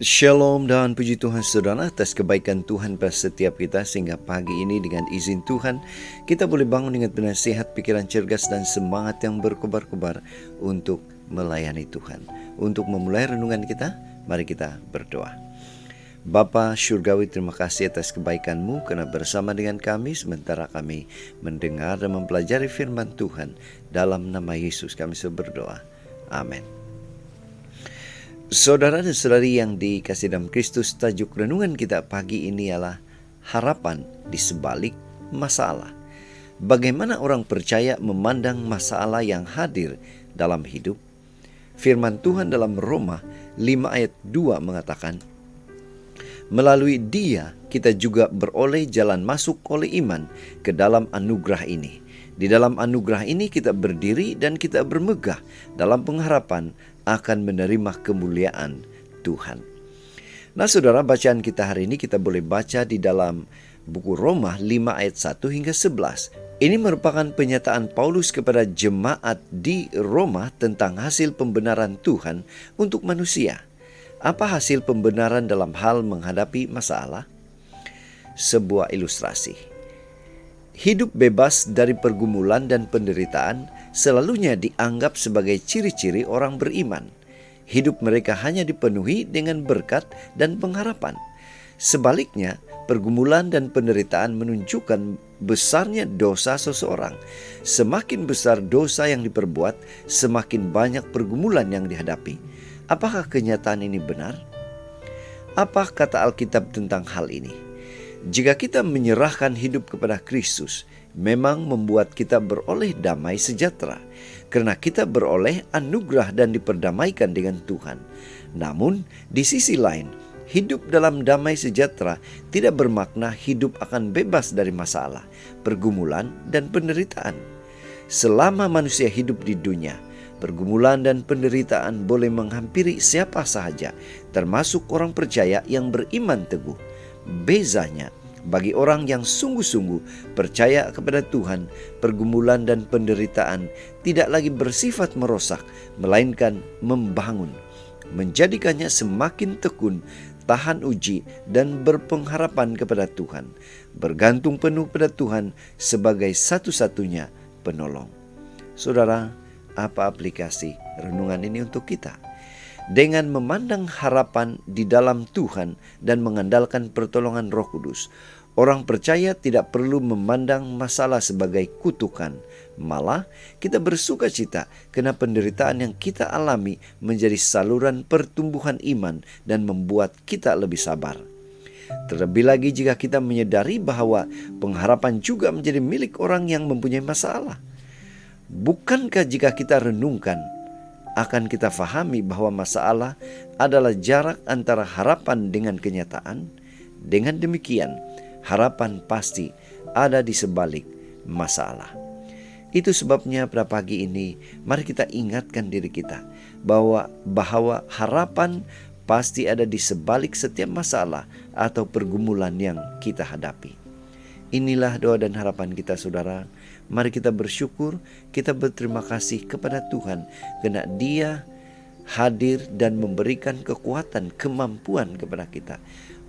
Shalom dan puji Tuhan saudara atas kebaikan Tuhan pada setiap kita, sehingga pagi ini dengan izin Tuhan kita boleh bangun dengan benar sehat, pikiran cergas dan semangat yang berkobar-kobar untuk melayani Tuhan. Untuk memulai renungan kita, mari kita berdoa. Bapa Syurgawi, terima kasih atas kebaikan-Mu karena bersama dengan kami sementara kami mendengar dan mempelajari firman Tuhan. Dalam nama Yesus kami berdoa. Amin. Saudara dan saudari yang dikasihi dalam Kristus, tajuk renungan kita pagi ini ialah harapan di sebalik masalah. Bagaimana orang percaya memandang masalah yang hadir dalam hidup? Firman Tuhan dalam Roma 5 ayat 2 mengatakan, melalui Dia kita juga beroleh jalan masuk oleh iman ke dalam anugerah ini. Di dalam anugerah ini kita berdiri dan kita bermegah dalam pengharapan akan menerima kemuliaan Tuhan. Nah saudara, bacaan kita hari ini kita boleh baca di dalam buku Roma 5 ayat 1 hingga 11. Ini merupakan penyataan Paulus kepada jemaat di Roma tentang hasil pembenaran Tuhan untuk manusia. Apa hasil pembenaran dalam hal menghadapi masalah? Sebuah ilustrasi. Hidup bebas dari pergumulan dan penderitaan selalunya dianggap sebagai ciri-ciri orang beriman. Hidup mereka hanya dipenuhi dengan berkat dan pengharapan. Sebaliknya, pergumulan dan penderitaan menunjukkan besarnya dosa seseorang. Semakin besar dosa yang diperbuat, semakin banyak pergumulan yang dihadapi. Apakah kenyataan ini benar? Apa kata Alkitab tentang hal ini? Jika kita menyerahkan hidup kepada Kristus, memang membuat kita beroleh damai sejahtera, karena kita beroleh anugerah dan diperdamaikan dengan Tuhan. Namun, di sisi lain, hidup dalam damai sejahtera tidak bermakna hidup akan bebas dari masalah, pergumulan, dan penderitaan. Selama manusia hidup di dunia, pergumulan dan penderitaan boleh menghampiri siapa sahaja, termasuk orang percaya yang beriman teguh. Bezanya, bagi orang yang sungguh-sungguh percaya kepada Tuhan, pergumulan dan penderitaan tidak lagi bersifat merosak, melainkan membangun, menjadikannya semakin tekun, tahan uji, dan berpengharapan kepada Tuhan, bergantung penuh pada Tuhan sebagai satu-satunya penolong. Saudara, apa aplikasi renungan ini untuk kita? Dengan memandang harapan di dalam Tuhan dan mengandalkan pertolongan Roh Kudus, orang percaya tidak perlu memandang masalah sebagai kutukan. Malah, kita bersuka cita karena penderitaan yang kita alami menjadi saluran pertumbuhan iman dan membuat kita lebih sabar. Terlebih lagi jika kita menyadari bahwa pengharapan juga menjadi milik orang yang mempunyai masalah. Bukankah jika kita renungkan, akan kita fahami bahwa masalah adalah jarak antara harapan dengan kenyataan? Dengan demikian, harapan pasti ada di sebalik masalah. Itu sebabnya pada pagi ini, mari kita ingatkan diri kita bahwa harapan pasti ada di sebalik setiap masalah atau pergumulan yang kita hadapi. Inilah doa dan harapan kita saudara. Mari kita bersyukur, kita berterima kasih kepada Tuhan karena Dia hadir dan memberikan kekuatan, kemampuan kepada kita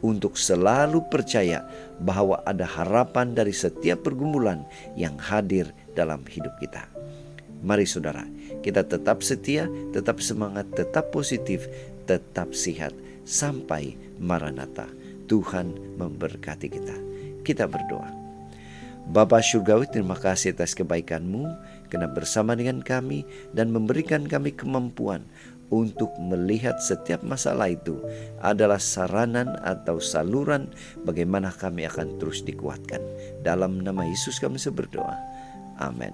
untuk selalu percaya bahwa ada harapan dari setiap pergumulan yang hadir dalam hidup kita. Mari saudara, kita tetap setia, tetap semangat, tetap positif, tetap sehat sampai Maranatha. Tuhan memberkati kita. Kita berdoa. Bapa Syurgawi, terima kasih atas kebaikan-Mu karena bersama dengan kami dan memberikan kami kemampuan untuk melihat setiap masalah itu adalah saranan atau saluran bagaimana kami akan terus dikuatkan. Dalam nama Yesus kami berdoa. Amin.